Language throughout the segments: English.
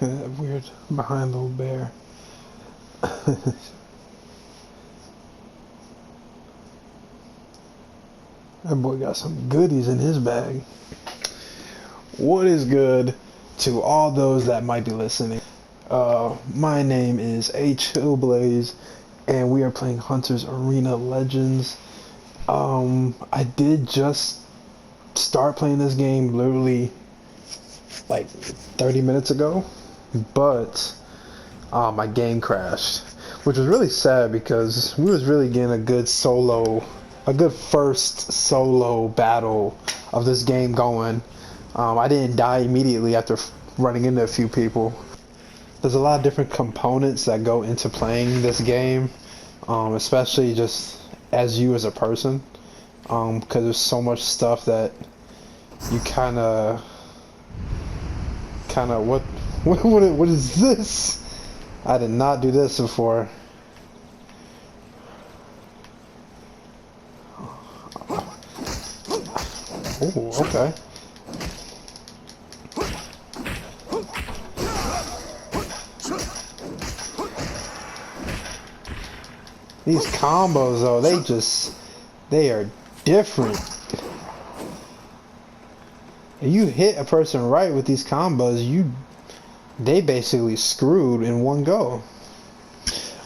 That weird behind little bear. That boy got some goodies in his bag. What is good to all those that might be listening? My name is HLA, and we are playing Hunter's Arena Legends. I did just start playing this game literally like 30 minutes ago, but my game crashed, which was really sad because we was really getting a good first solo battle of this game going. I didn't die immediately after running into a few people. There's a lot of different components that go into playing this game, especially just as you as a person, because there's so much stuff that you kind of what is this? I did not do this before. Oh, okay. These combos though, they are different. If you hit a person right with these combos, they basically screwed in one go.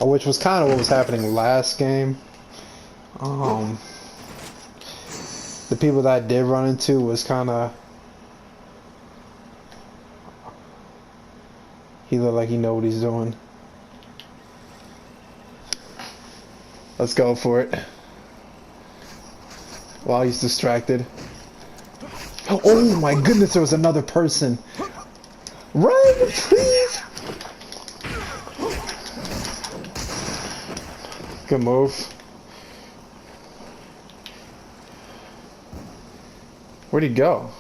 Which was kind of what was happening last game. The people that I did run into was kind of... He looked like he know what he's doing. Let's go for it. While he's distracted. Oh my goodness, there was another person. Run, please! Good move. Where'd he go?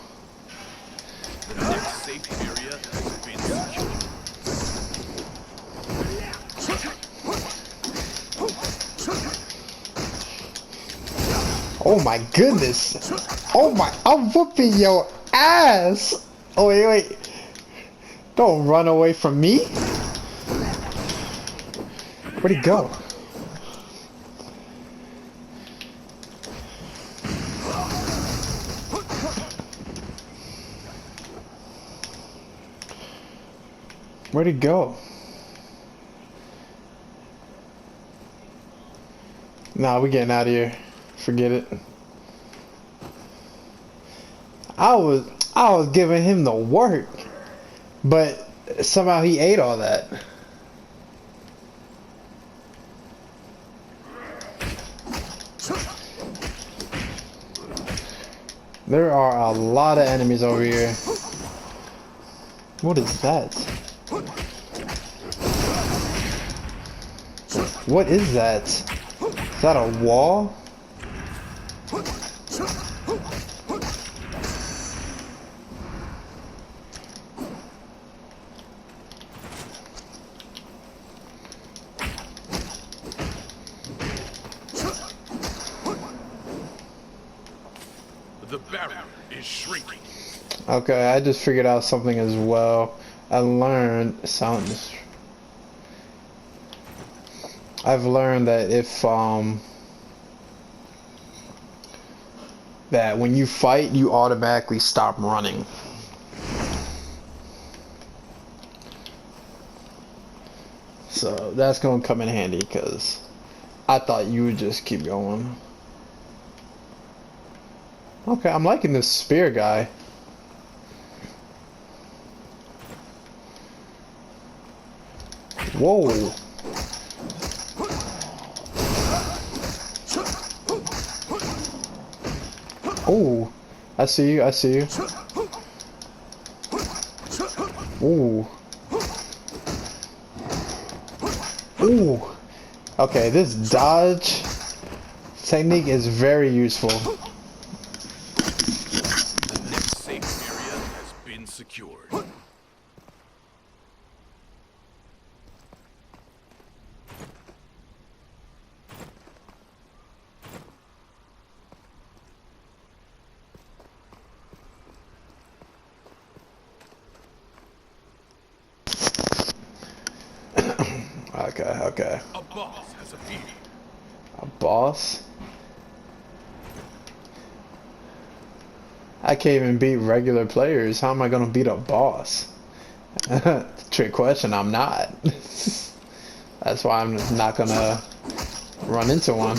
The next safe area has been secured. Oh my goodness! Oh my, I'm whooping your ass! Oh wait. Don't run away from me! Where'd he go? Where'd he go? Nah, we getting out of here. Forget it. I was giving him the work, but somehow he ate all that. There are a lot of enemies over here. What is that? What is that? Is that a wall? The barrier is shrinking. Okay, I just figured out something as well. I've learned that if that when you fight, you automatically stop running. So that's gonna come in handy because I thought you would just keep going. Okay, I'm liking this spear guy. Whoa. Oh, I see you, I see you. Ooh. Ooh. Okay, this dodge technique is very useful. The next safe area has been secured. Okay, okay. A boss has appeared. A boss? I can't even beat regular players. How am I gonna beat a boss? Trick question, I'm not. That's why I'm not gonna run into one.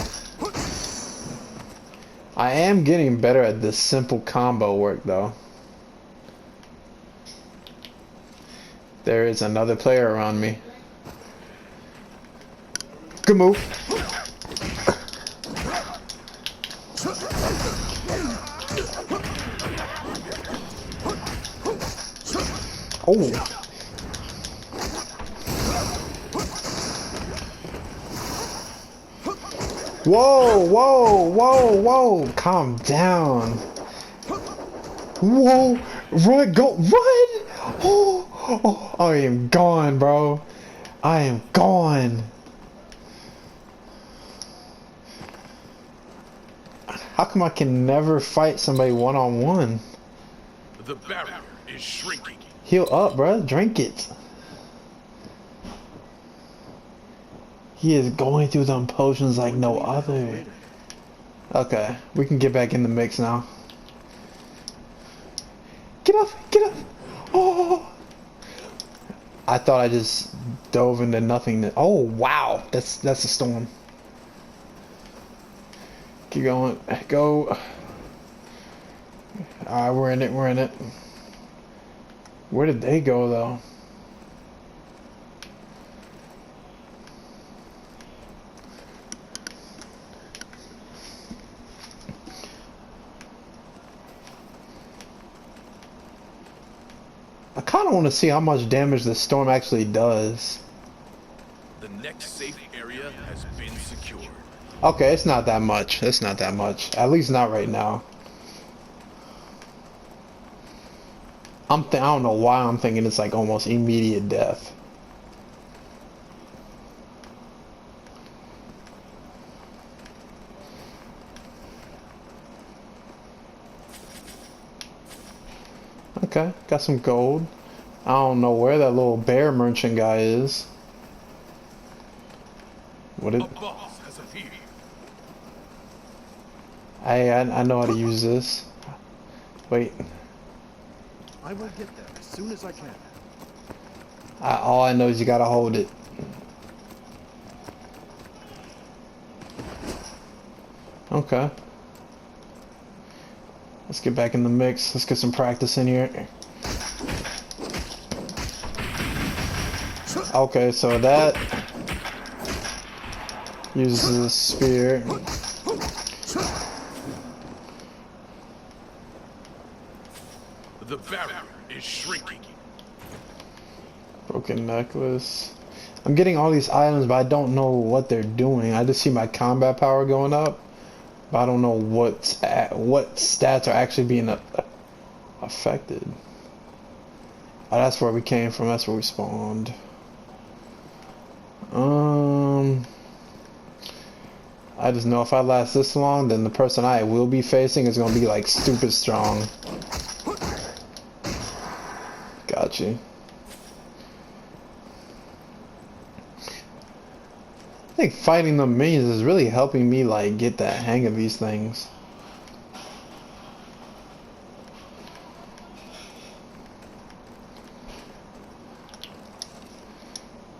I am getting better at this simple combo work though. There is another player around me. Good move. Oh. Whoa, whoa, whoa, whoa. Calm down. Whoa. Run, go, run. Oh, oh, I am gone, bro. I am gone. How come I can never fight somebody one-on-one? The barrier is shrinking. Heal up, bro. Drink it. He is going through them potions like no other. Okay, we can get back in the mix now. Get up, get up. Oh. I thought I just dove into nothingness. Oh, wow. That's a storm. Keep going. Go. Alright, we're in it, we're in it. Where did they go, though? I kind of want to see how much damage the storm actually does. The next safe area has been secured. Okay, it's not that much. It's not that much. At least not right now. I don't know why I'm thinking it's like almost immediate death. Okay, got some gold. I don't know where that little bear merchant guy is. What A it? boss has appeared. I know how to use this. Wait. I will get there as soon as I can. All I know is you gotta hold it. Okay. Let's get back in the mix. Let's get some practice in here. Okay, so that uses a spear. The barrier is shrinking. Broken necklace. I'm getting all these items, but I don't know what they're doing. I just see my combat power going up, but I don't know what stats are actually being affected. Oh, that's where we came from. That's where we spawned. I just know if I last this long, then the person I will be facing is gonna be like stupid strong. Got you. I think fighting the minions is really helping me like get the hang of these things.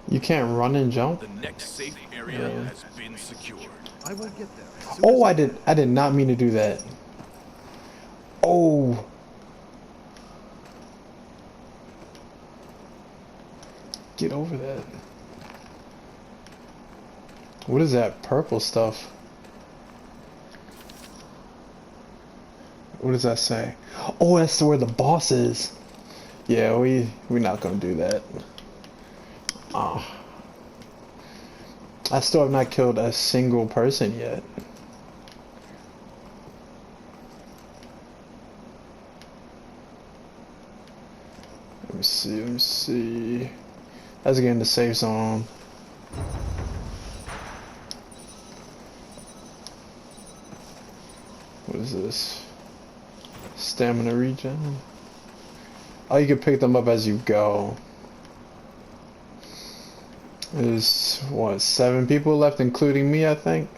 You can't run and jump? The next safe area has been secured. I will get there as soon Oh, as I did not mean to do that. Oh. Get over that. What is that purple stuff? What does that say? Oh, that's where the boss is. Yeah, we're not gonna do that. Oh. I still have not killed a single person yet. Let me see, let me see. Let's get in the safe zone. What is this? Stamina regen? Oh, you can pick them up as you go. Is There's what, 7 people left, including me, I think.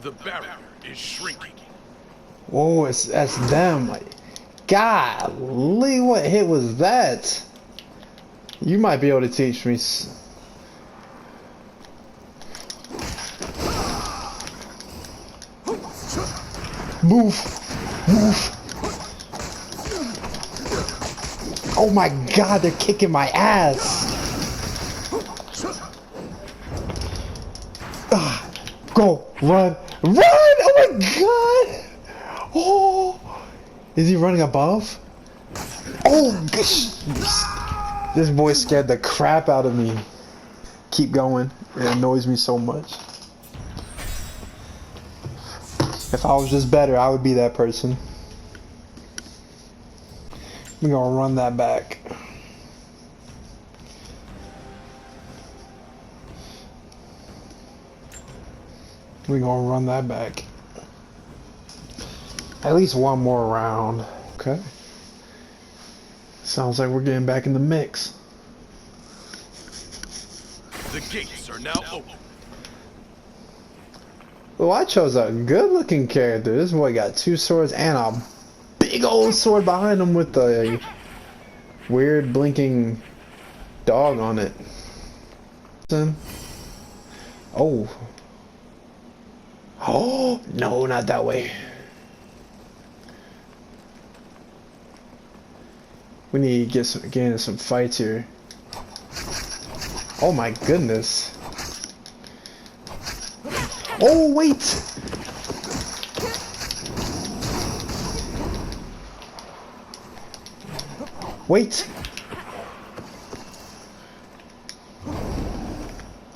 The barrier is shrinking. Whoa, that's them. Golly, what hit was that? You might be able to teach me. Move, move. Oh my God, they're kicking my ass. Go, run, run! Oh my God! Oh, is he running above? Oh, gosh. This boy scared the crap out of me. Keep going. It annoys me so much. If I was just better, I would be that person. We're gonna run that back. We're gonna run that back. At least one more round. Okay. Sounds like we're getting back in the mix. The gates are now open. Well, I chose a good-looking character. This boy got 2 swords and a big old sword behind him with a weird blinking dog on it. Oh. Oh, no, not that way. We need to get into some fights here. Oh my goodness. Oh, wait! Wait!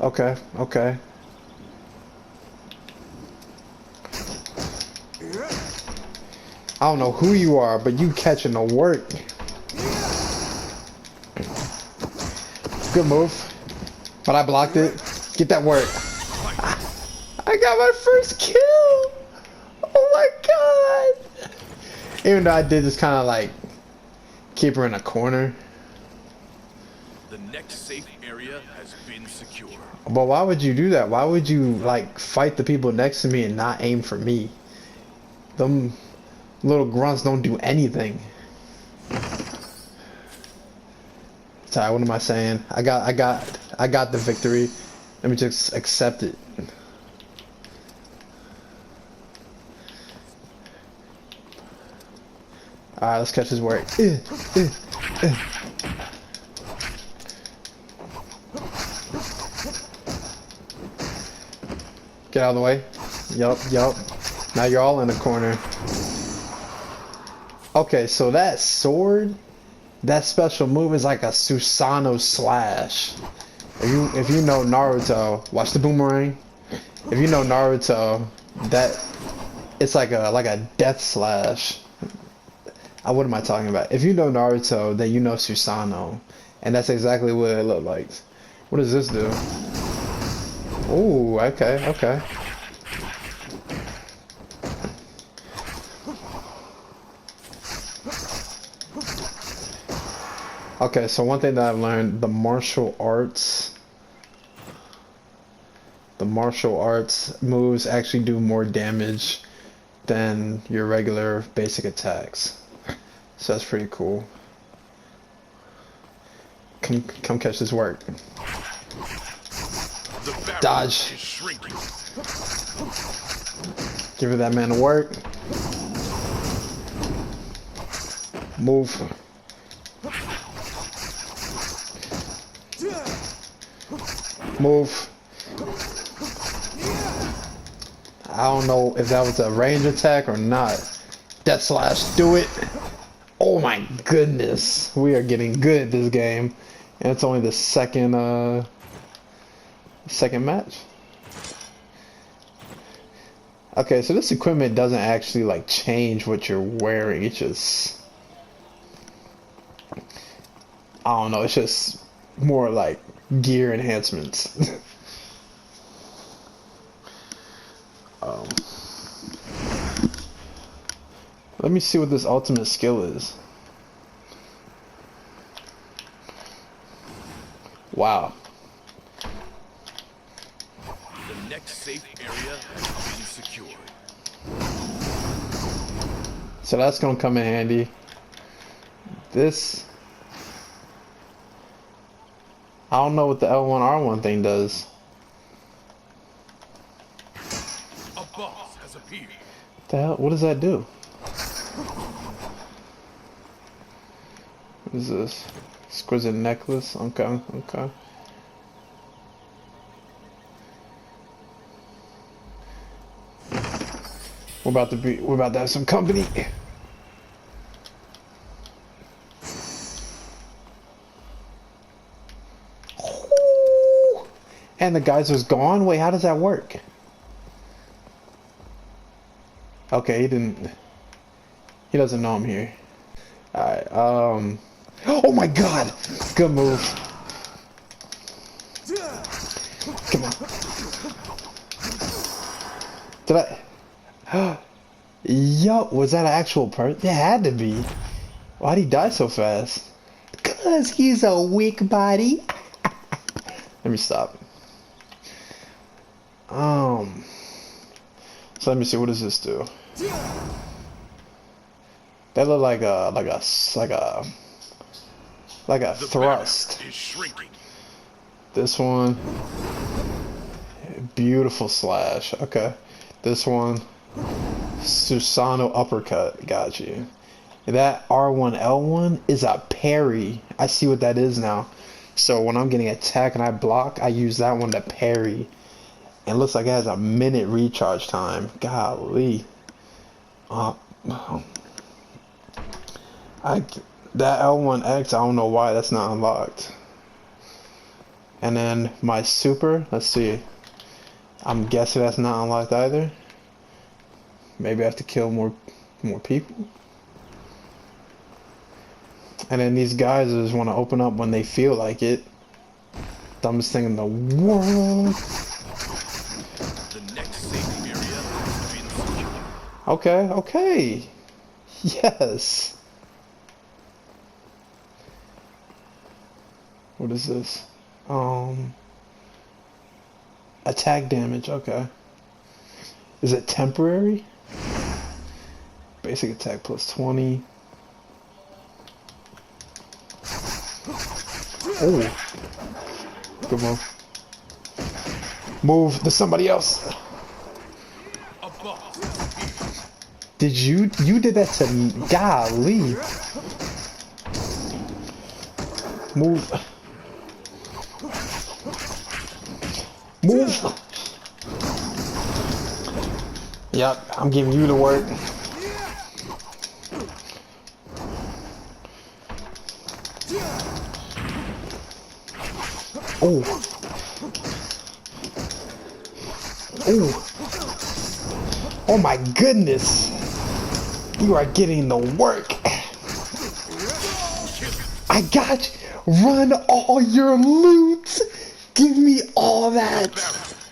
Okay, okay. I don't know who you are, but you catching the work. Good move. But I blocked it. Get that work. I got my first kill! Oh my God! Even though I did just kind of like keep her in a corner. The next safe area has been secured. But why would you do that? Why would you like fight the people next to me and not aim for me? Them little grunts don't do anything. Sorry, what am I saying? I got the victory. Let me just accept it. Alright, let's catch his work. Get out of the way. Yup, yup. Now you're all in the corner. Okay, so that sword, that special move is like a Susanoo slash. If you know Naruto, watch the boomerang. If you know Naruto, that it's like a death slash. What am I talking about? If you know Naruto, then you know Susanoo, and that's exactly what it looked like. What does this do? Oh, okay, okay. Okay, so one thing that I've learned, the martial arts moves actually do more damage than your regular basic attacks. So that's pretty cool. Come catch this work. Dodge. Give it that man to work. Move. Move. I don't know if that was a range attack or not. Death slash, do it. Oh my goodness. We are getting good at this game. And it's only the second match. Okay, so this equipment doesn't actually like change what you're wearing. It's just, I don't know, it's just more like gear enhancements. Let me see what this ultimate skill is. Wow. The next safe area has been secured. So that's gonna come in handy. This, I don't know what the L1R1 thing does. A boss has appeared. What the hell? What does that do? What is this? Exquisite necklace. Okay, okay. We're about to have some company. Ooh. And the guys was gone? Wait, how does that work? Okay, he doesn't know I'm here. Alright, oh my god! Good move. Come on. Did I? Yo, was that an actual person? It had to be. Why'd he die so fast? Cause he's a weak body. Let me stop. So let me see. What does this do? That look like a thrust. Is shrinking. This one, beautiful slash. Okay, this one, Susano uppercut. Got you. That R1L1 is a parry. I see what that is now. So when I'm getting attacked and I block, I use that one to parry. And it looks like it has a minute recharge time. Golly. That L1X, I don't know why that's not unlocked. And then my super, let's see. I'm guessing that's not unlocked either. Maybe I have to kill more people. And then these guys just want to open up when they feel like it. Dumbest thing in the world. The next safe area has been secured. Okay, okay. Yes. What is this? Attack damage, okay. Is it temporary? Basic attack plus 20. Oh. Good move. Move to somebody else. A boss has appeared. Did you did that to me? Golly. Move. Move. Yep, I'm giving you the work. Oh. Oh. Oh my goodness. You are getting the work. I got you. Run all your loot. Give me all that.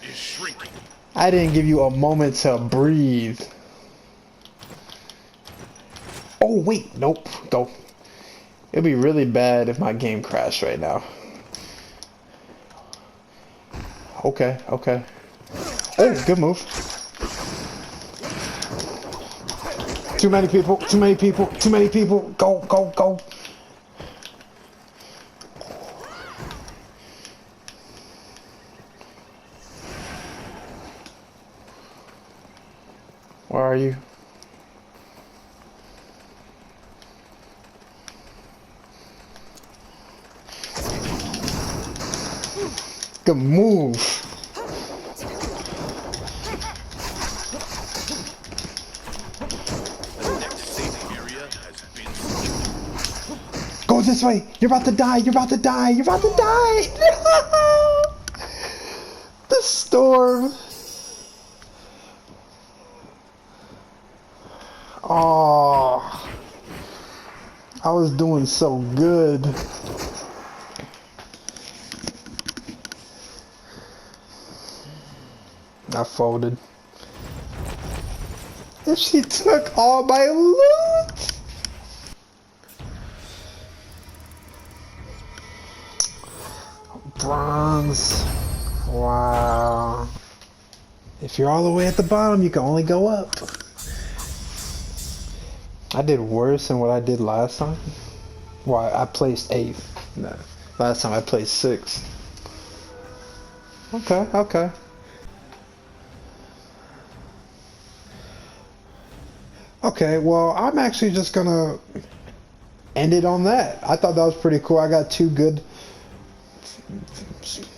Is shrinking. I didn't give you a moment to breathe. Oh wait, nope. Go. It'd be really bad if my game crashed right now. Okay, okay. Oh, good move. Too many people, too many people, too many people. Go, go, go. Where are you? Good move. The next safe area has been secured. Go this way. You're about to die. You're about to die. You're about to die. The storm. Oh, I was doing so good. I folded. And she took all my loot. Bronze. Wow. If you're all the way at the bottom, you can only go up. I did worse than what I did last time. Well, I placed 8th. No, last time I placed 6th. Okay, okay. Okay, well, I'm actually just gonna end it on that. I thought that was pretty cool. I got 2 good,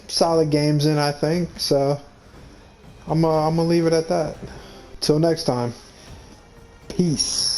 solid games in, I think. So I'm gonna leave it at that. Till next time. Peace.